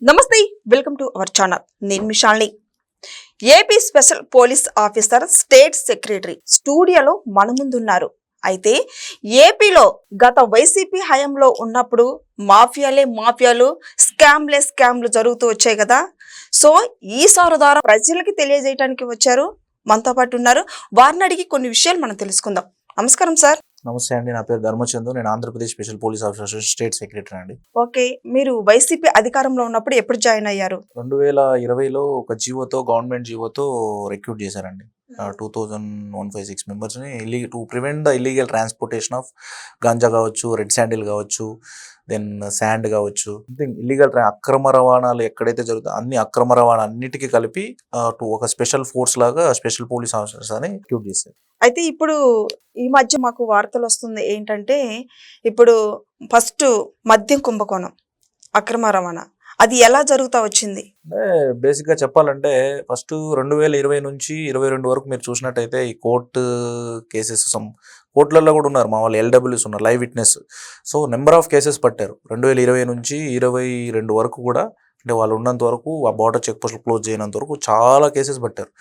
నమస్తే, welcome to our channel. నేను మిషాల్ని. AP special police officer state secretary స్టూడియోలో మన ముందున్నారు. అయితే ఏపీలో గత వైసీపీ హయాంలో ఉన్నప్పుడు మాఫియాలు స్కామ్లు జరుగుతూ వచ్చాయి కదా. సో ఈసారి ద్వారా ప్రజలకి తెలియజేయడానికి వచ్చారు. మనతో పాటు ఉన్నారు. వారిని అడిగి కొన్ని విషయాలు మనం తెలుసుకుందాం. నమస్కారం సార్. నమస్తే అండి, నా పేరు ధర్మచంద్ర. నేను Andhra Pradesh special police officer state secretary అండి. ఓకే, మీరు వైసీపీ అధికారంలో ఉన్నప్పుడు ఎప్పుడు జాయిన్ అయ్యారు? 2020లో ఒక జీవోతో, గవర్నమెంట్ జీవోతో రిక్రూట్ చేశారండి. 2156 మెంబర్స్ని to prevent the illegal transportation of ganja కావచ్చు, రెడ్ శాండిల్ కావచ్చు, దెన్ శాండ్ కావచ్చు, ఇల్లీగల్ అక్రమ రవాణాలు ఎక్కడైతే జరుగుతుందో అన్ని అక్రమ రవాణా అన్నిటికీ కలిపి ఒక స్పెషల్ ఫోర్స్ లాగా స్పెషల్ పోలీస్ ఆఫీసర్స్ అని రిక్రూట్ చేశారు. అయితే ఇప్పుడు ఈ మధ్య మాకు వార్తలు వస్తుంది ఏంటంటే, ఇప్పుడు ఫస్ట్ మద్యం కుంభకోణం, అక్రమ రవాణా, అది ఎలా జరుగుతా వచ్చింది? అంటే బేసిక్గా చెప్పాలంటే ఫస్ట్ 2020 నుంచి 22 వరకు మీరు చూసినట్టయితే ఈ కోర్టు కేసెస్ కోర్టులలో కూడా ఉన్నారు మా వాళ్ళు, ఎల్డబ్ల్యూస్ ఉన్నారు, live witness. So number of cases పట్టారు 2020 నుంచి 22 వరకు కూడా. అంటే వాళ్ళు ఉన్నంత వరకు, ఆ బార్డర్ చెక్ పోస్టులు క్లోజ్ చేయనంత వరకు చాలా కేసెస్ పట్టారు.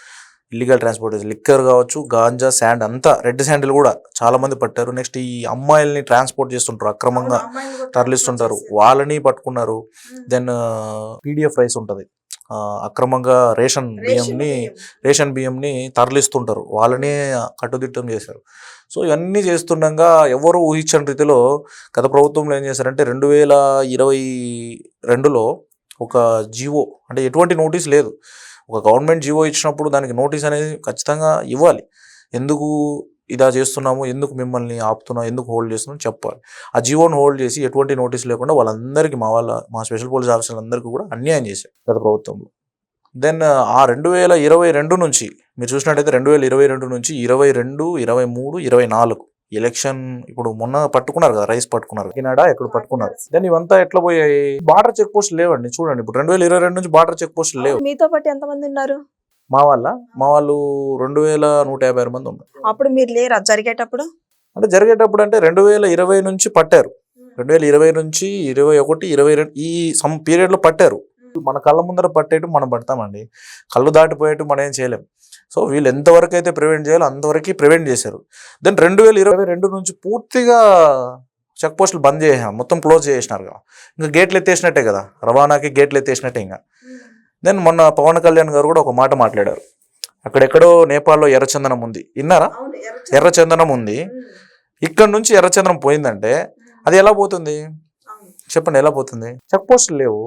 ఇల్లీగల్ ట్రాన్స్పోర్టేషన్, లిక్కర్ కావచ్చు, గాంజా, శాండ్, అంతా రెడ్ శాండిల్ కూడా చాలా మంది పట్టారు. నెక్స్ట్ ఈ అమ్మాయిల్ని ట్రాన్స్పోర్ట్ చేస్తుంటారు, అక్రమంగా తరలిస్తుంటారు, వాళ్ళని పట్టుకున్నారు. దెన్ పీడిఎఫ్ రైస్ ఉంటుంది, అక్రమంగా రేషన్ బియ్యంని తరలిస్తుంటారు, వాళ్ళని కట్టుదిట్టం చేశారు. సో ఇవన్నీ చేస్తుండగా ఎవరు ఊహించని రీతిలో గత ప్రభుత్వంలో ఏం చేశారంటే 2022లో ఒక జీవో, అంటే ఎటువంటి నోటీస్ లేదు, ఒక గవర్నమెంట్ జీవో ఇచ్చినప్పుడు దానికి నోటీస్ అనేది ఖచ్చితంగా ఇవ్వాలి. ఎందుకు ఇలా చేస్తున్నాము, ఎందుకు మిమ్మల్ని ఆపుతున్నాం, ఎందుకు హోల్డ్ చేస్తున్నాం చెప్పాలి. ఆ జీవోని హోల్డ్ చేసి ఎటువంటి నోటీస్ లేకుండా వాళ్ళందరికీ, మా స్పెషల్ పోలీస్ ఆఫీసర్లందరికీ కూడా అన్యాయం చేశారు గత ప్రభుత్వంలో. దెన్ ఆ 2022 నుంచి మీరు చూసినట్టయితే 2022 నుంచి 22, 23, 24 ఎలక్షన్, ఇప్పుడు మొన్న పట్టుకున్నారు కదా, రైస్ పట్టుకున్నారు, కినాడా ఎక్కడ పట్టుకున్నారు. దెన్ ఇవంతా ఎట్లా పోయాయి? బార్డర్ చెక్ పోస్టులు లేవండి. చూడండి, ఇప్పుడు 2022 నుంచి బార్డర్ చెక్ పోస్టులు లేవు. మీతో పాటు ఎంతమంది ఉన్నారు? మా వాళ్ళు 2156 మంది ఉన్నారు. అప్పుడు మీరు లేరా జరిగేటప్పుడు? అంటే జరిగేటప్పుడు అంటే 2020 నుంచి పట్టారు, 2020 నుంచి 21, 22 ఈ సమ్ పీరియడ్లో పట్టారు. మన కళ్ళ ముందర పట్టేట్టు మనం పడతామండి, కళ్ళు దాటిపోయేట్టు మనం ఏం చేయలేం. సో వీళ్ళు ఎంతవరకు అయితే ప్రివెంట్ చేయాలో అంతవరకు ప్రివెంట్ చేశారు. దెన్ 2022 నుంచి పూర్తిగా చెక్ పోస్టులు బంద్ చేసాం, మొత్తం క్లోజ్ చేసినారు కదా. ఇంకా గేట్లు ఎత్తేసినట్టే కదా, రవాణాకి గేట్లు ఎత్తేసినట్టే ఇంకా. దెన్ మొన్న పవన్ కళ్యాణ్ గారు కూడా ఒక మాట మాట్లాడారు, అక్కడెక్కడో నేపాల్లో ఎర్రచందనం ఉంది, విన్నారా? ఎర్రచందనం ఉంది, ఇక్కడ నుంచి ఎర్రచందనం పోయిందంటే అది ఎలా పోతుంది చెప్పండి, ఎలా పోతుంది? చెక్ పోస్టులు లేవు,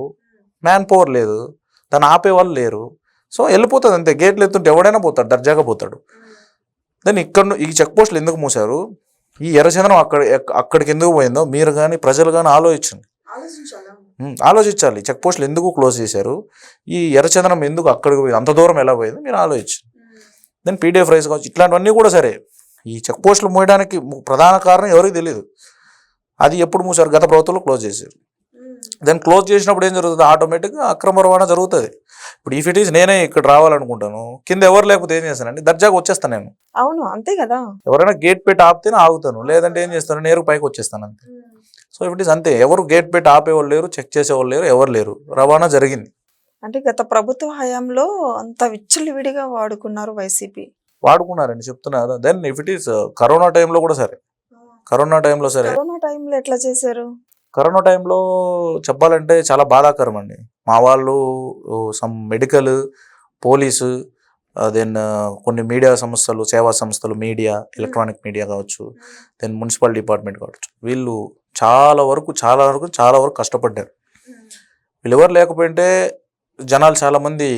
మ్యాన్ పవర్ లేదు, దాన్ని ఆపే వాళ్ళు లేరు. సో వెళ్ళిపోతుంది అంతే. గేట్లు ఎత్తుంటే ఎవడైనా పోతాడు, దర్జాగా పోతాడు. దెన్ ఈ చెక్ పోస్టులు ఎందుకు మూసారు, ఈ ఎర్రచందనం అక్కడికి ఎందుకు పోయిందో మీరు కానీ ప్రజలు కానీ ఆలోచించాలి. చెక్ పోస్టులు ఎందుకు క్లోజ్ చేశారు, ఈ ఎర్రచందనం ఎందుకు అక్కడికి పోయింది, అంత దూరం ఎలా పోయింది మీరు ఆలోచించు. దెన్ పీడిఎఫ్ రైస్ కావచ్చు, ఇట్లాంటివన్నీ కూడా సరే. ఈ చెక్ పోస్టులు మూయడానికి ప్రధాన కారణం ఎవరికి తెలియదు. అది ఎప్పుడు మూసారు? గత ప్రభుత్వంలో క్లోజ్ చేశారు. దెన్ క్లోజ్ చేసినప్పుడు ఏం జరుగుతుంది? ఆటోమేటిక్గా అక్రమ రవాణా జరుగుతుంది. ఇప్పుడు ఈ ఫిటీస్ నేనే ఇక్కడ రావాలనుకుంటాను, కింద ఎవరు లేకపోతే ఏం చేస్తానండి, దర్జాగా వచ్చేస్తాను నేను. అవును, అంతే కదా. ఎవరైనా గేట్ పెట్టి ఆపితేనే ఆగుతాను, లేదంటే ఏం చేస్తాను, నేరుగా పైకి వచ్చేస్తాను అంతే. సో ఇఫ్ అంతే, ఎవరు గేట్ పెట్టి ఆపేవాళ్ళు లేరు, చెక్ చేసేవాళ్ళు లేరు, ఎవరు లేరు, రవాణా జరిగింది. అంటే గత ప్రభుత్వ హయాంలో అంత విచ్చలవిడిగా వైసీపీ వాడుకున్నారండి, చెప్తున్నా కదా. Then if it is corona టైంలో కూడా సరే, కరోనా టైంలో ఎట్లా చేశారు? కరోనా టైంలో చెప్పాలంటే చాలా బాధాకరం అండి. మా వాళ్ళు సమ్ మెడికల్, పోలీసు, దెన్ కొన్ని మీడియా సంస్థలు, సేవా సంస్థలు, మీడియా, ఎలక్ట్రానిక్ మీడియా కావచ్చు, దెన్ మున్సిపల్ డిపార్ట్మెంట్ కావచ్చు, వీళ్ళు చాలా వరకు కష్టపడ్డారు. వీళ్ళు ఎవరు లేకపోయింటే జనాలు చాలామంది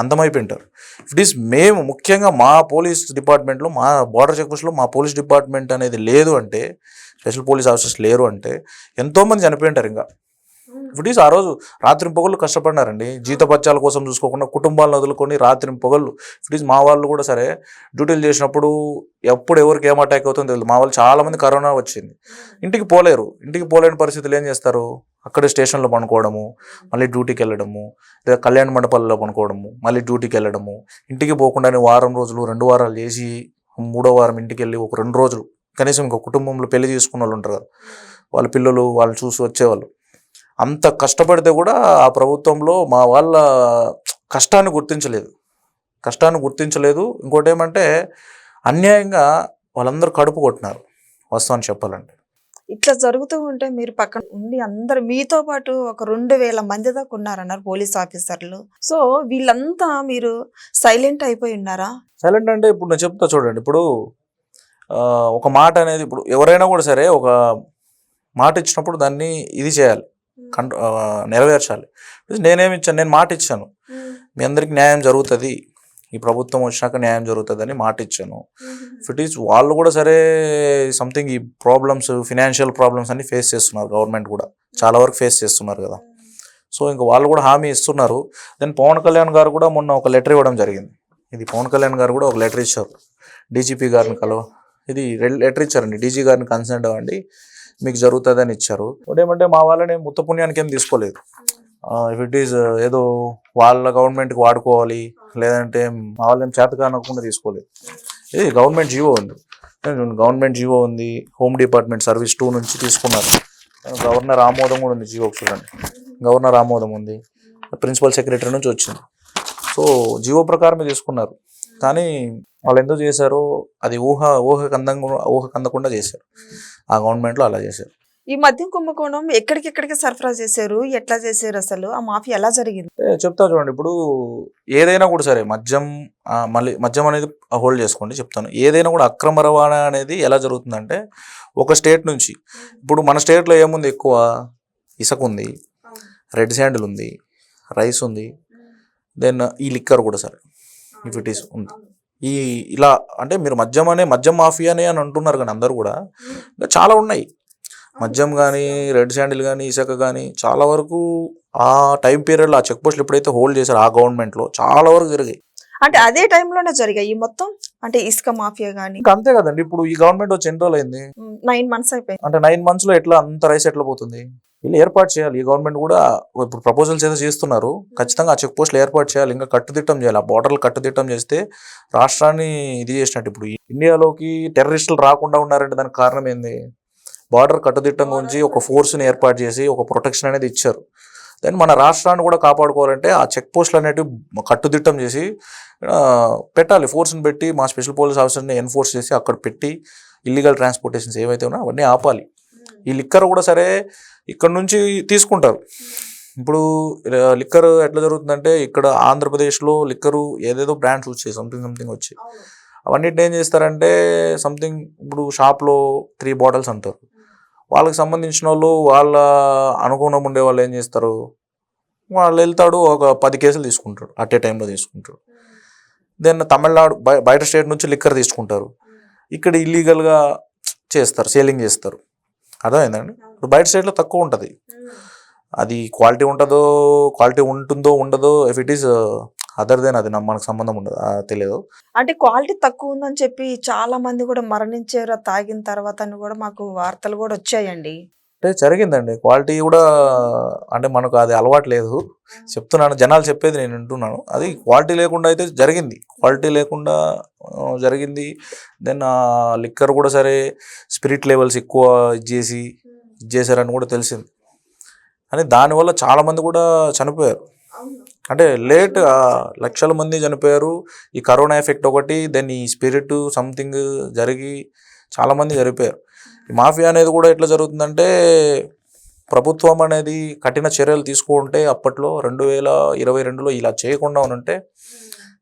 అంతమైపోయింటారు. ఇట్ ఈస్ మేము ముఖ్యంగా మా పోలీస్ డిపార్ట్మెంట్లో, మా బార్డర్ చెక్ పోస్ట్లో మా పోలీస్ డిపార్ట్మెంట్ అనేది లేదు అంటే, స్పెషల్ పోలీస్ ఆఫీసర్స్ లేరు అంటే ఎంతోమంది చనిపోయింటారు. ఇంకా ఇట్ ఈస్ ఆ రోజు రాత్రి పొగళ్ళు కష్టపడినారండి, జీతపత్యాల కోసం చూసుకోకుండా కుటుంబాలను వదులుకొని రాత్రి పొగళ్ళు. ఇట్ ఈస్ మా వాళ్ళు కూడా సరే డ్యూటీలు చేసినప్పుడు ఎప్పుడు ఎవరికి ఏం అటాక్ అవుతుందో తెలియదు. మా వాళ్ళు చాలామంది కరోనా వచ్చింది, ఇంటికి పోలేని పరిస్థితులు ఏం చేస్తారు, అక్కడే స్టేషన్లో పనుకోవడము, మళ్ళీ డ్యూటీకి వెళ్ళడము, లేదా కళ్యాణ మండపాల్లో పనుకోవడము, మళ్ళీ డ్యూటీకి వెళ్ళడము, ఇంటికి పోకుండానే వారం రోజులు 2 వారాలు చేసి 3వ వారం ఇంటికి వెళ్ళి ఒక 2 రోజులు కనీసం ఇంకో కుటుంబంలో పెళ్లి చేసుకున్న వాళ్ళు ఉంటారు కదా, వాళ్ళ పిల్లలు వాళ్ళు చూసి వచ్చేవాళ్ళు. అంత కష్టపడితే కూడా ఆ ప్రభుత్వంలో మా వాళ్ళ కష్టాన్ని గుర్తించలేదు. ఇంకోటి ఏమంటే అన్యాయంగా వాళ్ళందరూ కడుపు కొట్టినారు వాస్తవాన్ని చెప్పాలంటే. ఇట్లా జరుగుతూ ఉంటే మీరు పక్కన ఉండి అందరు మీతో పాటు ఒక 2000 మంది దాకా ఉన్నారన్నారు పోలీస్ ఆఫీసర్లు. సో వీళ్ళంతా మీరు సైలెంట్ అయిపోయి ఉన్నారా? సైలెంట్ అంటే ఇప్పుడు నేను చెప్తా చూడండి. ఇప్పుడు ఒక మాట అనేది ఇప్పుడు ఎవరైనా కూడా సరే ఒక మాట ఇచ్చినప్పుడు దాన్ని ఇది చేయాలి, నెరవేర్చాలి. నేనేమి ఇచ్చాను, నేను మాట ఇచ్చాను మీ అందరికి న్యాయం జరుగుతుంది, ఈ ప్రభుత్వం వచ్చినాక న్యాయం జరుగుతుంది అని మాట ఇచ్చాను. ఇఫ్ ఇట్ ఈస్ వాళ్ళు కూడా సరే సంథింగ్ ఈ ప్రాబ్లమ్స్, ఫినాన్షియల్ ప్రాబ్లమ్స్ అన్ని ఫేస్ చేస్తున్నారు, గవర్నమెంట్ కూడా చాలా వరకు ఫేస్ చేస్తున్నారు కదా. సో ఇంకా వాళ్ళు కూడా హామీ ఇస్తున్నారు. దెన్ పవన్ కళ్యాణ్ గారు కూడా మొన్న ఒక లెటర్ ఇవ్వడం జరిగింది. ఇది పవన్ కళ్యాణ్ గారు కూడా ఒక లెటర్ ఇచ్చారు డీజీపీ గారిని ఇది లెటర్ ఇచ్చారండి, డీజీ గారిని కన్సల్ట్ అవ్వండి మీకు జరుగుతుంది అని ఇచ్చారు. ఏమంటే మా వాళ్ళని ముత్త పుణ్యానికి ఏం తీసుకోలేదు. ఇఫ్ ఇట్ ఈస్ ఏదో వాళ్ళ గవర్నమెంట్కి వాడుకోవాలి లేదంటే మా వాళ్ళని చేత కానకుండా తీసుకోలేదు. ఇది గవర్నమెంట్ జీవో ఉంది, హోమ్ డిపార్ట్మెంట్ సర్వీస్ 2 నుంచి తీసుకున్నారు. గవర్నర్ ఆమోదం కూడా ఉంది, జీవో చూడండి, గవర్నర్ ఆమోదం ఉంది, ప్రిన్సిపల్ సెక్రటరీ నుంచి వచ్చింది. సో జీవో ప్రకారమే తీసుకున్నారు. కానీ వాళ్ళు ఎందుకు చేశారో అది ఊహకందకుండా చేశారు. ఆ గవర్నమెంట్లో అలా చేశారు. ఈ మద్యం కుంభకోణం ఎక్కడికెక్కడికి సరఫరా చేశారు, ఎట్లా చేశారు, అసలు ఆ మాఫియా ఎలా జరిగింది? చెప్తా చూడండి. ఇప్పుడు ఏదైనా కూడా సరే మద్యం అనేది హోల్డ్ చేసుకోండి చెప్తాను. ఏదైనా కూడా అక్రమ రవాణా అనేది ఎలా జరుగుతుందంటే ఒక స్టేట్ నుంచి, ఇప్పుడు మన స్టేట్లో ఏముంది, ఎక్కువ ఇసుక ఉంది, రెడ్ శాండిల్ ఉంది, రైస్ ఉంది, దెన్ ఈ లిక్కర్ కూడా సరే ఇఫ్ ఇట్ ఈస్ ఉంది. ఇలా అంటే మీరు మద్యం మాఫియానే అని అంటున్నారు కానీ అందరూ కూడా చాలా ఉన్నాయి. మద్యం కానీ, రెడ్ శాండిల్ కానీ, ఇసుక కానీ చాలా వరకు ఆ టైం పీరియడ్లో ఆ చెక్ పోస్టులు ఎప్పుడైతే హోల్డ్ చేశారో ఆ గవర్నమెంట్లో చాలా వరకు జరిగాయి. అంటే అదే టైంలోనే జరిగాయి ఈ మొత్తం, అంటే ఇసుక మాఫియా కానీ. ఇంకా అంతే కదండి. ఇప్పుడు ఈ గవర్నమెంట్ వచ్చి ఎన్ని రోజులు అయింది? 9 months అయిపోయింది. అంటే 9 months లో ఎట్లా అంత రైస్ ఎట్లా పోతుంది? వీళ్ళు ఏర్పాటు చేయాలి. ఈ గవర్నమెంట్ కూడా ఇప్పుడు ప్రపోజల్స్ ఏదో చేస్తున్నారు, ఖచ్చితంగా ఆ చెక్ పోస్టులు ఏర్పాటు చేయాలి, ఇంకా కట్టుదిట్టం చేయాలి. ఆ బోర్డర్లు కట్టుదిట్టం చేస్తే రాష్ట్రాన్ని ఇది చేసినట్టు. ఇప్పుడు ఇండియాలోకి టెర్రరిస్టులు రాకుండా ఉన్నారంటే దానికి కారణం ఏంది? బార్డర్ కట్టుదిట్టంగా ఉంచి ఒక ఫోర్స్ని ఏర్పాటు చేసి ఒక ప్రొటెక్షన్ అనేది ఇచ్చారు. దెన్ మన రాష్ట్రాన్ని కూడా కాపాడుకోవాలంటే ఆ చెక్ పోస్టులు అనేటివి కట్టుదిట్టం చేసి పెట్టాలి. ఫోర్స్ని పెట్టి మా స్పెషల్ పోలీస్ ఆఫీసర్ని ఎన్ఫోర్స్ చేసి అక్కడ పెట్టి ఇల్లీగల్ ట్రాన్స్పోర్టేషన్స్ ఏవైతే ఉన్నాయో అవన్నీ ఆపాలి. ఈ లిక్కర్ కూడా సరే ఇక్కడ నుంచి తీసుకుంటారు. ఇప్పుడు లిక్కర్ ఎట్లా జరుగుతుందంటే ఇక్కడ ఆంధ్రప్రదేశ్లో లిక్కరు ఏదేదో బ్రాండ్స్ వచ్చాయి, సంథింగ్ వచ్చాయి. అవన్నిటిని ఏం చేస్తారంటే సంథింగ్ ఇప్పుడు షాప్లో 3 bottles అంటారు. వాళ్ళకి సంబంధించిన వాళ్ళ అనుగుణం ఉండే వాళ్ళు ఏం చేస్తారు, వాళ్ళు వెళ్తాడు ఒక 10 cases తీసుకుంటాడు, అట్ ఏ టైంలో తీసుకుంటాడు. దెన్ తమిళనాడు బయట స్టేట్ నుంచి లిక్కర్ తీసుకుంటారు, ఇక్కడ ఇల్లీగల్గా చేస్తారు, సేలింగ్ చేస్తారు. అర్థమైందండి. ఇప్పుడు బయట స్టేట్లో తక్కువ ఉంటుంది, అది క్వాలిటీ ఉంటుందో ఉండదో, if it is other then అది మనకు సంబంధం ఉండదు, తెలియదు. అంటే క్వాలిటీ తక్కువ ఉందని చెప్పి చాలా మంది కూడా మరణించారు తాగిన తర్వాత అని కూడా మాకు వార్తలు కూడా వచ్చాయండి. అంటే జరిగిందండి, క్వాలిటీ కూడా అంటే మనకు అది అలవాటు లేదు చెప్తున్నాను, జనాలు చెప్పేది నేను వింటున్నాను. అది క్వాలిటీ లేకుండా అయితే జరిగింది, దెన్ లిక్కర్ కూడా సరే స్పిరిట్ లెవెల్స్ ఎక్కువ ఇచ్చేసారని కూడా తెలిసింది. అని దానివల్ల చాలామంది కూడా చనిపోయారు. అంటే లేట్ లక్షల మంది చనిపోయారు. ఈ కరోనా ఎఫెక్ట్ ఒకటి, దెన్ ఈ స్పిరిట్ సంథింగ్ జరిగి చాలామంది చనిపోయారు. ఈ మాఫియా అనేది కూడా ఎట్లా జరుగుతుందంటే ప్రభుత్వం అనేది కఠిన చర్యలు తీసుకుంటే అప్పట్లో 2022లో ఇలా చేయకుండా ఉంటే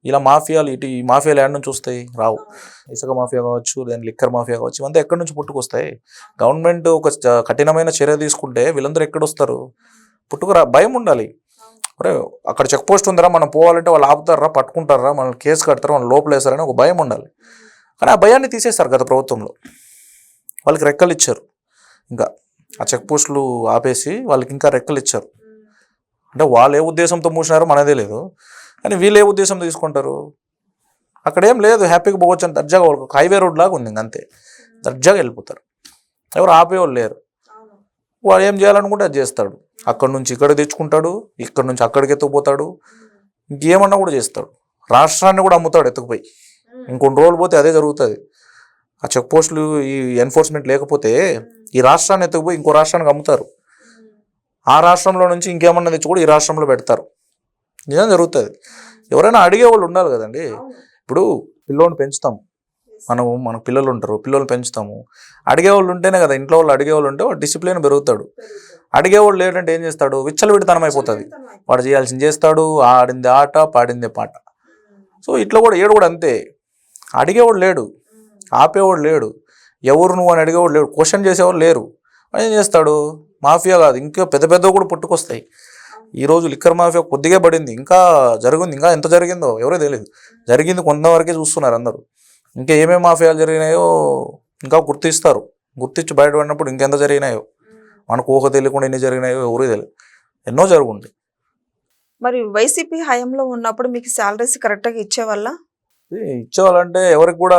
ఇలా మాఫియాలు ఈ మాఫియాలు ఎక్కడి నుంచి వస్తాయి? రావు. ఇసుక మాఫియా కావచ్చు, దెన్ లిక్కర్ మాఫియా కావచ్చు, ఇవంతా ఎక్కడి నుంచి పుట్టుకొస్తాయి? గవర్నమెంట్ ఒక కఠినమైన చర్య తీసుకుంటే వీళ్ళందరూ ఎక్కడొస్తారు? భయం ఉండాలి. అరే అక్కడ చెక్ పోస్ట్ ఉందిరా, మనం పోవాలంటే వాళ్ళు ఆపుతారా, పట్టుకుంటారా, మనం కేసు కడతారా, మనం లోపల వేస్తారని ఒక భయం ఉండాలి. కానీ ఆ భయాన్ని తీసేస్తారు గత ప్రభుత్వంలో. వాళ్ళకి రెక్కలు ఇచ్చారు, ఇంకా ఆ చెక్ పోస్టులు ఆపేసి వాళ్ళకి ఇంకా రెక్కలు ఇచ్చారు. అంటే వాళ్ళు ఏ ఉద్దేశంతో మూసినారో మనదే లేదు, కానీ వీళ్ళు ఏ ఉద్దేశంతో తీసుకుంటారు? అక్కడ ఏం లేదు, హ్యాపీగా పోవచ్చు అని దర్జాగా, వాళ్ళకి ఒక హైవే రోడ్ లాగా ఉంది, అంతే, దర్జాగా వెళ్ళిపోతారు. ఎవరు ఆపేవాళ్ళు లేరు. వాడు ఏం చేయాలనుకుంటే అది చేస్తాడు. అక్కడ నుంచి ఇక్కడ తెచ్చుకుంటాడు, ఇక్కడ నుంచి అక్కడికి ఎత్తుకుపోతాడు, ఇంకేమన్నా కూడా చేస్తాడు. రాష్ట్రాన్ని కూడా అమ్ముతాడు ఎత్తుకుపోయి. ఇంకొన్ని రోజులు పోతే అదే జరుగుతుంది. ఆ చెక్ పోస్టులు ఈ ఎన్ఫోర్స్మెంట్ లేకపోతే ఈ రాష్ట్రాన్ని ఎత్తుకుపోయి ఇంకో రాష్ట్రానికి అమ్ముతారు. ఆ రాష్ట్రంలో నుంచి ఇంకేమన్నా తెచ్చి కూడా ఈ రాష్ట్రంలో పెడతారు. నిజం జరుగుతుంది. ఎవరైనా అడిగే వాళ్ళు ఉండాలి కదండి. ఇప్పుడు పిల్లోని పెంచుతాం, మన పిల్లలు ఉంటారు, పిల్లలు పెంచుతాము, అడిగేవాళ్ళు ఉంటేనే కదా, ఇంట్లో వాళ్ళు అడిగేవాళ్ళు ఉంటే వాడు డిసిప్లిన్ పెరుగుతాడు. అడిగేవాళ్ళు లేదంటే ఏం చేస్తాడు, విచ్చలవిడితనం అయిపోతుంది. వాడు చేయాల్సింది చేస్తాడు, ఆడింది ఆట, పాడింది పాట. సో ఇట్లా కూడా ఏడు కూడా అంతే. అడిగేవాడు లేడు, ఆపేవాడు లేడు, ఎవరు నువ్వు అని అడిగేవాడు లేడు, క్వశ్చన్ చేసేవాళ్ళు లేరు. వాడు ఏం చేస్తాడు, మాఫియా కాదు ఇంకా పెద్ద పెద్ద కూడా పుట్టుకొస్తాయి. ఈరోజు లిక్కర్ మాఫియా కొద్దిగా పడింది, ఇంకా జరిగింది, ఇంకా ఎంత జరిగిందో ఎవరో తెలియదు. జరిగింది కొంతవరకే చూస్తున్నారు అందరూ. ఇంకా ఏమేమి మాఫియాలు జరిగినాయో ఇంకా గుర్తిస్తారు. గుర్తించి బయటపడినప్పుడు ఇంకెంత జరిగినాయో, మనకు ఊహ తెలియకుండా ఎన్ని జరిగినాయో ఎవరూ తెలియదు. ఎన్నో జరుగుంటాయి. మరి వైసీపీ హయాంలో ఉన్నప్పుడు మీకు శాలరీస్ కరెక్ట్గా ఇచ్చేవాళ్ళ? ఇచ్చేవాళ్ళంటే ఎవరికి కూడా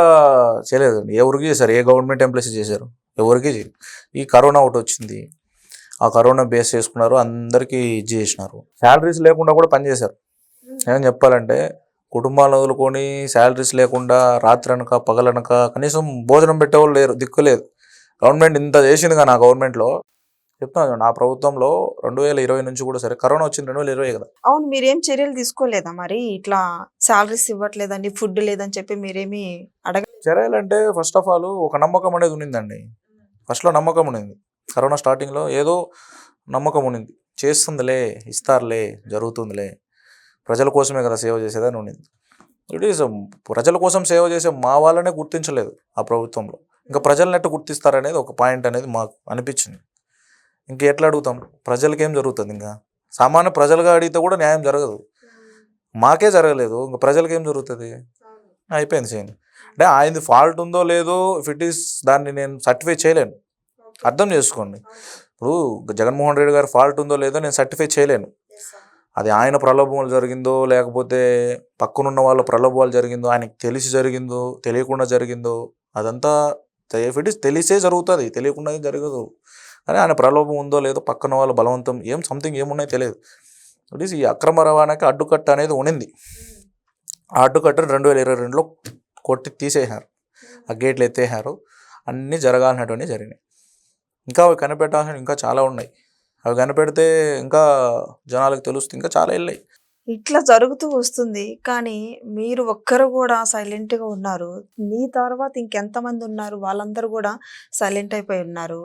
చేయలేదండి. ఎవరికి చేశారు, ఏ గవర్నమెంట్ ఎంప్లాయీస్ చేశారు, ఎవరికి చేయరు. ఈ కరోనా ఒకటి వచ్చింది, ఆ కరోనా బేస్ చేసుకున్నారు, అందరికీ ఇది చేసినారు. శాలరీస్ లేకుండా కూడా పనిచేశారు. ఏమని చెప్పాలంటే కుటుంబాలను వదులుకొని శాలరీస్ లేకుండా రాత్రి అనక పగలనక కనీసం భోజనం పెట్టేవాళ్ళు లేరు, దిక్కు లేదు. గవర్నమెంట్ ఇంత చేసింది కానీ, ఆ గవర్నమెంట్లో చెప్తాను, నా ప్రభుత్వంలో 2020 నుంచి కూడా సరే, కరోనా వచ్చింది 2020 కదా. అవును, మీరేం చర్యలు తీసుకోలేదా మరి? ఇట్లా శాలరీస్ ఇవ్వట్లేదండి, ఫుడ్ లేదని చెప్పి మీరేమి చర్యలంటే ఫస్ట్ ఆఫ్ ఆల్ ఒక నమ్మకం అనేది ఉన్నిందండి. ఫస్ట్లో నమ్మకం ఉన్నింది, కరోనా స్టార్టింగ్లో ఏదో నమ్మకం ఉన్నింది, చేస్తుందిలే, ఇస్తారులే, జరుగుతుందిలే, ప్రజల కోసమే కదా సేవ చేసేదని ఉన్నింది. ఇట్ ఈస్ ప్రజల కోసం సేవ చేసే మా వాళ్ళనే గుర్తించలేదు ఆ ప్రభుత్వంలో. ఇంకా ప్రజల్ని ఎట్లా గుర్తిస్తారనేది ఒక పాయింట్ అనేది మాకు అనిపించింది. ఇంక ఎట్లా అడుగుతాం, ప్రజలకేం జరుగుతుంది? ఇంకా సామాన్య ప్రజలుగా అడిగితే కూడా న్యాయం జరగదు. మాకే జరగలేదు, ఇంకా ప్రజలకి ఏం జరుగుతుంది? అయిపోయింది సీన్. అంటే ఆయనది ఫాల్ట్ ఉందో లేదో, ఇఫ్ ఇట్ ఈస్, దాన్ని నేను సర్టిఫై చేయలేను. అర్థం చేసుకోండి, ఇప్పుడు జగన్మోహన్ రెడ్డి గారి ఫాల్ట్ ఉందో లేదో నేను సర్టిఫై చేయలేను. అది ఆయన ప్రలోభాలు జరిగిందో, లేకపోతే పక్కనున్న వాళ్ళ ప్రలోభాలు జరిగిందో, ఆయనకి తెలిసి జరిగిందో, తెలియకుండా జరిగిందో, అదంతా ఇఫ్ ఇట్ ఈస్ తెలిసే జరుగుతుంది, తెలియకుండా జరగదు. కానీ ఆయన ప్రలోభం ఉందో లేదో, పక్కన వాళ్ళ బలవంతం సంథింగ్ ఏమున్నాయో తెలియదు. ఇట్ ఈస్ ఈ అక్రమ రవాణాకి అడ్డుకట్ట అనేది ఉన్నింది. ఆ అడ్డుకట్టను 2022లో కొట్టి తీసేసారు, ఆ గేట్లు ఎత్తేసారు. అన్నీ జరగాల్సినటువంటి జరిగినాయి. ఇంకా అవి కనిపెట్టాల్సిన ఇంకా చాలా ఉన్నాయి. అవి కనిపెడితే ఇంకా జనాలకు తెలుస్తుంది, ఇంకా చాలా వెళ్ళాయి. ఇట్లా జరుగుతూ వస్తుంది, కానీ మీరు ఒక్కరు కూడా సైలెంట్గా ఉన్నారు. నీ తర్వాత ఇంకెంతమంది ఉన్నారు, వాళ్ళందరూ కూడా సైలెంట్ అయిపోయి ఉన్నారు.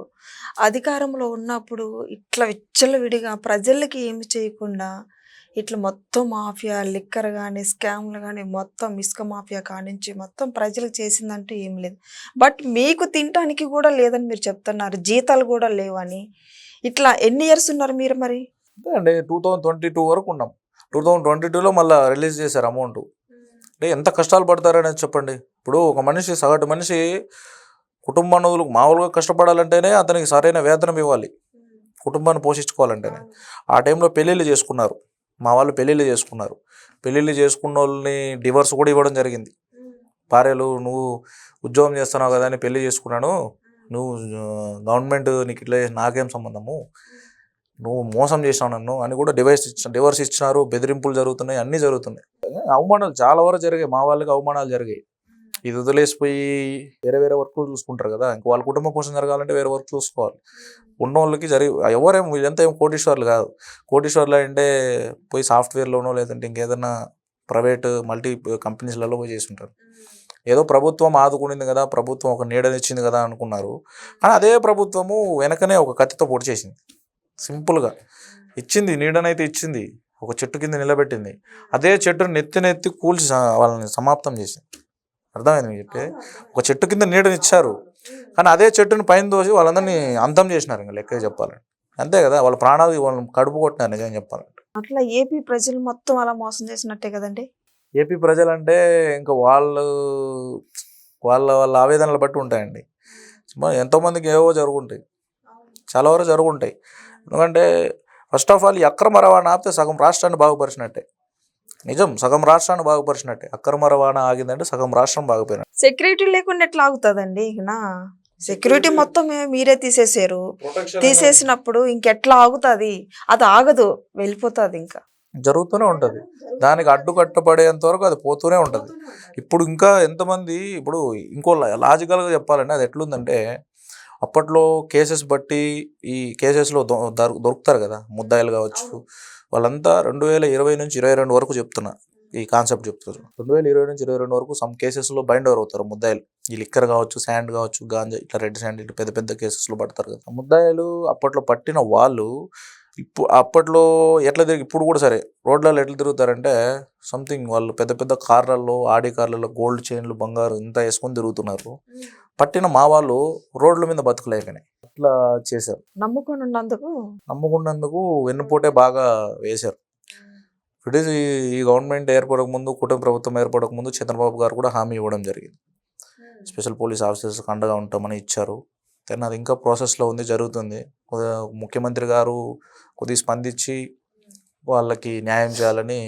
అధికారంలో ఉన్నప్పుడు ఇట్లా విచ్చలవిడిగా ప్రజలకి ఏమి చేయకుండా ఇట్లా మొత్తం మాఫియా, లిక్కర్ కానీ, స్కామ్లు కానీ, మొత్తం ఇసుక మాఫియా కానించి మొత్తం ప్రజలకు చేసిందంటూ ఏం లేదు. బట్ మీకు తినటానికి కూడా లేదని మీరు చెప్తున్నారు, జీతాలు కూడా లేవని. ఇట్లా ఎన్ని ఇయర్స్ ఉన్నారు మీరు మరి? అండి 2022 వరకు ఉన్నాం. 2022లో మళ్ళీ రిలీజ్ చేశారు అమౌంట్. అంటే ఎంత కష్టాలు పడతారనేది చెప్పండి. ఇప్పుడు ఒక మనిషి, సగటు మనిషి కుటుంబాన్ని మామూలుగా కష్టపడాలంటేనే అతనికి సరైన వేతనం ఇవ్వాలి, కుటుంబాన్ని పోషించుకోవాలంటేనే. ఆ టైంలో పెళ్ళిళ్ళు చేసుకున్నారు, మా వాళ్ళు పెళ్ళిళ్ళు చేసుకున్నారు. పెళ్ళిళ్ళు చేసుకున్న వాళ్ళని డివర్స్ కూడా ఇవ్వడం జరిగింది. భార్యలు, నువ్వు ఉద్యోగం చేస్తున్నావు కదా అని పెళ్లి చేసుకున్నాను, నువ్వు గవర్నమెంట్ నీకు ఇట్లా నాకేం సంబంధము, నువ్వు మోసం చేసినావు నన్ను అని కూడా డివర్స్ ఇచ్చినారు. బెదిరింపులు జరుగుతున్నాయి, అన్నీ జరుగుతున్నాయి. అవమానాలు చాలా వరకు జరిగాయి, మా వాళ్ళకి అవమానాలు జరిగాయి. ఇది వదిలేసిపోయి వేరే వేరే వర్క్లు చూసుకుంటారు కదా, ఇంక వాళ్ళ కుటుంబం కోసం జరగాలంటే వేరే వర్క్ చూసుకోవాలి. ఉన్న వాళ్ళకి ఎవరేం వీళ్ళంతా ఏం కోటీశ్వర్లు కాదు. కోటీశ్వర్లు అంటే పోయి సాఫ్ట్వేర్లోనో లేదంటే ఇంకేదైనా ప్రైవేట్ మల్టీ కంపెనీస్లలో పోయి చేస్తుంటారు. ఏదో ప్రభుత్వం ఆదుకునింది కదా, ప్రభుత్వం ఒక నీడనిచ్చింది కదా అనుకున్నారు. కానీ అదే ప్రభుత్వము వెనకనే ఒక కత్తితో పొడి చేసింది. సింపుల్గా ఇచ్చింది, నీడనైతే ఇచ్చింది, ఒక చెట్టు కింద నిలబెట్టింది. అదే చెట్టును నెత్తి కూల్చి వాళ్ళని సమాప్తం చేసింది. అర్థమైంది మీకు చెప్పి? ఒక చెట్టు కింద నీడనిచ్చారు, కానీ అదే చెట్టుని పైన దోసి వాళ్ళందరినీ అంతం చేసినారు. ఇంకా లెక్క చెప్పాలంటే అంతే కదా, వాళ్ళ ప్రాణాలు వాళ్ళని కడుపు కొట్టినారు నిజం చెప్పాలంటే. అట్లా ఏపీ ప్రజలు మొత్తం అలా మోసం చేసినట్టే కదండి. ఏపీ ప్రజలంటే ఇంకా వాళ్ళ వాళ్ళ ఆవేదనలు బట్టి ఉంటాయండి. ఎంతోమందికి ఏవో జరుగుంటాయి, చాలా వరకు జరుగుంటాయి. ఎందుకంటే ఫస్ట్ ఆఫ్ ఆల్ ఈ అక్రమ రవాణా ఆపితే సగం రాష్ట్రాన్ని బాగుపరిచినట్టే. నిజం, సగం రాష్ట్రాన్ని బాగుపరిచినట్టే. అక్రమ రవాణా ఆగిందంటే సగం రాష్ట్రం బాగుపోయినట్టు. సెక్యూరిటీ లేకుండా ఎట్లా ఆగుతుందండి? సెక్యూరిటీ మొత్తం మీరే తీసేసారు. తీసేసినప్పుడు ఇంకెట్లా ఆగుతుంది? అది ఆగదు, వెళ్ళిపోతుంది. ఇంకా జరుగుతూనే ఉంటుంది, దానికి అడ్డుకట్టబడేంత వరకు అది పోతూనే ఉంటుంది. ఇప్పుడు ఇంకా ఎంతమంది, ఇప్పుడు ఇంకో లాజికల్గా చెప్పాలంటే అది ఎట్లుందంటే, అప్పట్లో కేసెస్ బట్టి ఈ కేసెస్లో దొరుకుతారు కదా ముద్దాయిలు కావచ్చు, వాళ్ళంతా 2020 నుంచి 22 వరకు చెప్తున్నా ఈ కాన్సెప్ట్ చెప్తారు. 2020 నుంచి 22 వరకు సమ్ కేసెస్లో బైండ్ ఓవర్ అవుతారు ముద్దాయిలు. ఈ లిక్కర్ కావచ్చు, శాండ్ కావచ్చు, గాంజా, ఇట్లా రెడ్ శాండ్, ఇట్లా పెద్ద పెద్ద కేసెస్లో పడతారు కదా ముద్దాయిలు. అప్పట్లో పట్టిన వాళ్ళు అప్పట్లో ఎట్లా తిరిగి, ఇప్పుడు కూడా సరే రోడ్లలో ఎట్లా తిరుగుతారంటే సంథింగ్ వాళ్ళు పెద్ద పెద్ద కార్లలో, ఆడి కార్లలో గోల్డ్ చైన్లు, బంగారు ఇంత వేసుకొని తిరుగుతున్నారు. పట్టిన మా వాళ్ళు రోడ్ల మీద బతుకులేకనే అట్లా చేశారు. నమ్ముకొని నమ్ముకున్నందుకు వెన్నుపోటే బాగా వేశారు. ఇట్ ఈస్ ఈ గవర్నమెంట్ ఏర్పడక ముందు, కుటుంబ ప్రభుత్వం ఏర్పడక ముందు చంద్రబాబు గారు కూడా హామీ ఇవ్వడం జరిగింది. స్పెషల్ పోలీస్ ఆఫీసర్స్కి అండగా ఉంటామని ఇచ్చారు. కానీ అది ఇంకా ప్రాసెస్లో ఉంది, జరుగుతుంది. ముఖ్యమంత్రి గారు కొద్దిగా స్పందించి వాళ్ళకి న్యాయం చేయాలని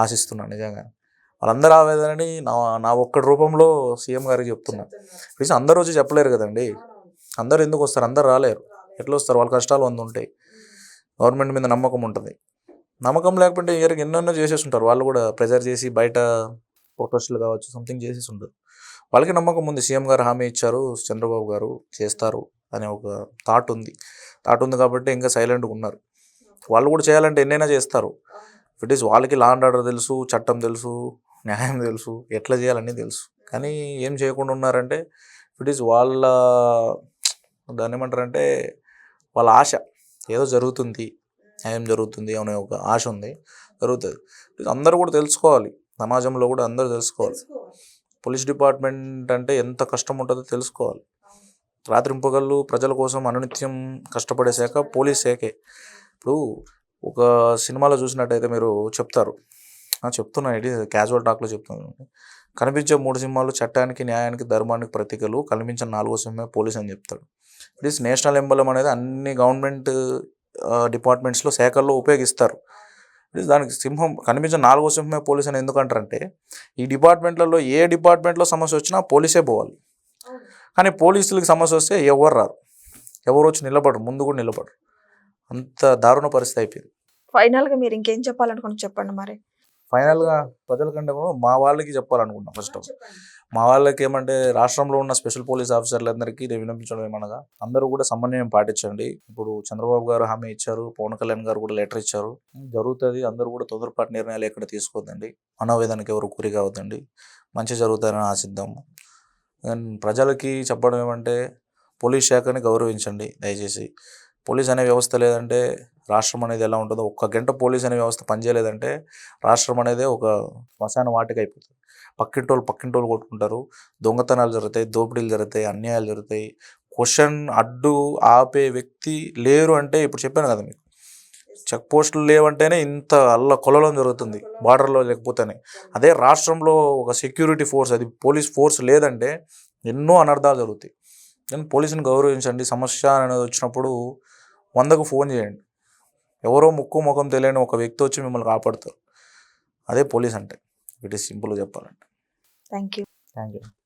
ఆశిస్తున్నాను. నిజంగా వాళ్ళందరూ ఆవేదనని నా ఒక్కడి రూపంలో సీఎం గారికి చెప్తున్నా. ప్లీజ్ అందరూ వచ్చి చెప్పలేరు కదండి, అందరూ ఎందుకు వస్తారు, అందరు రాలేరు. ఎట్లా వస్తారు, వాళ్ళ కష్టాలు 100 ఉంటాయి. గవర్నమెంట్ మీద నమ్మకం ఉంటుంది. నమ్మకం లేకపోతే ఇయర్కి ఎన్నెన్నో చేసేసి ఉంటారు. వాళ్ళు కూడా ప్రెజర్ చేసి బయట ప్రొటెస్టులు కావచ్చు, సంథింగ్ చేసేసి ఉంటారు. వాళ్ళకి నమ్మకం ఉంది, సీఎం గారు హామీ ఇచ్చారు, చంద్రబాబు గారు చేస్తారు అనే ఒక థాట్ ఉంది కాబట్టి ఇంకా సైలెంట్గా ఉన్నారు. వాళ్ళు కూడా చేయాలంటే ఎన్నైనా చేస్తారు. ఇట్ ఈస్ వాళ్ళకి లా అండ్ ఆర్డర్ తెలుసు, చట్టం తెలుసు, న్యాయం తెలుసు, ఎట్లా చేయాలని తెలుసు. కానీ ఏం చేయకుండా ఉన్నారంటే ఇట్ ఈస్ వాళ్ళ దాన్ని ఏమంటారంటే వాళ్ళ ఆశ, ఏదో జరుగుతుంది, న్యాయం జరుగుతుంది అనే ఒక ఆశ ఉంది, జరుగుతుంది. అందరూ కూడా తెలుసుకోవాలి, సమాజంలో కూడా అందరూ తెలుసుకోవాలి. పోలీస్ డిపార్ట్మెంట్ అంటే ఎంత కష్టం ఉంటుందో తెలుసుకోవాలి. రాత్రింపగళ్ళు ప్రజల కోసం అనునిత్యం కష్టపడే శాఖ పోలీస్ శాఖే. ఇప్పుడు ఒక సినిమాలో చూసినట్టయితే మీరు చెప్తారు, చెప్తున్నా, ఇది క్యాజువల్ టాక్లో చెప్తున్నాను. కనిపించే 3 సింహాలు చట్టానికి, న్యాయానికి, ధర్మానికి ప్రతీకలు, కనిపించిన 4వ సింహమే పోలీస్ అని చెప్తాడు. ఇట్ ఈస్ నేషనల్ ఎంబలం అనేది అన్ని గవర్నమెంట్ డిపార్ట్మెంట్స్లో, శాఖల్లో ఉపయోగిస్తారు. దానికి సింహం, కనిపించిన 4వ సింహమే పోలీస్ అని ఎందుకంటారంటే ఈ డిపార్ట్మెంట్లలో ఏ డిపార్ట్మెంట్లో సమస్య వచ్చినా పోలీసే పోవాలి. కానీ పోలీసులకి సమస్య వస్తే ఎవరు రారు, ఎవరు వచ్చి నిలబడరు, ముందు కూడా నిలబడరు. అంత దారుణ పరిస్థితి అయిపోయింది. ఫైనల్గా మీరు ఇంకేం చెప్పాలనుకుని చెప్పండి. మరి ఫైనల్గా ప్రజల కంటే కూడా మా వాళ్ళకి చెప్పాలనుకుంటున్నాం. ఫస్ట్ ఆఫ్ మా వాళ్ళకి ఏమంటే రాష్ట్రంలో ఉన్న స్పెషల్ పోలీస్ ఆఫీసర్లందరికీ నేను వినిపించడం ఏమనగా, అందరూ కూడా సమన్వయం పాటించండి. ఇప్పుడు చంద్రబాబు గారు హామీ ఇచ్చారు, పవన్ కళ్యాణ్ గారు కూడా లెటర్ ఇచ్చారు, జరుగుతుంది. అందరూ కూడా తొందరపాటు నిర్ణయాలు ఎక్కడ తీసుకోవద్దండి, మనోవేదనకి ఎవరు గురి కావద్దండి, మంచి జరుగుతారని ఆశిద్దాము. అండ్ ప్రజలకి చెప్పడం ఏమంటే పోలీస్ శాఖని గౌరవించండి దయచేసి. పోలీస్ అనే వ్యవస్థ లేదంటే రాష్ట్రం అనేది ఎలా ఉంటుందో, 1 గంట పోలీస్ అనే వ్యవస్థ పనిచేయలేదంటే రాష్ట్రం అనేది ఒక శ్మశాన వాటిక అయిపోతుంది. పక్కింటోళ్ళు కొట్టుకుంటారు, దొంగతనాలు జరుగుతాయి, దోపిడీలు జరుగుతాయి, అన్యాయాలు జరుగుతాయి. క్వశ్చన్ అడ్డు ఆపే వ్యక్తి లేరు అంటే, ఇప్పుడు చెప్పాను కదా మీకు, చెక్ పోస్టులు లేవంటేనే ఇంత కొలలం జరుగుతుంది బార్డర్లో, లేకపోతేనే. అదే రాష్ట్రంలో ఒక సెక్యూరిటీ ఫోర్స్, అది పోలీస్ ఫోర్స్ లేదంటే ఎన్నో అనర్థాలు జరుగుతాయి. కానీ పోలీసుని గౌరవించండి. సమస్య అనేది వచ్చినప్పుడు 100కు ఫోన్ చేయండి. ఎవరో ముక్కు ముఖం తెలియని ఒక వ్యక్తి వచ్చి మిమ్మల్ని కాపాడుతారు. అదే పోలీస్ అంటే. ఇట్ ఈస్ సింపుల్గా చెప్పాలంటే. Thank you. Thank you.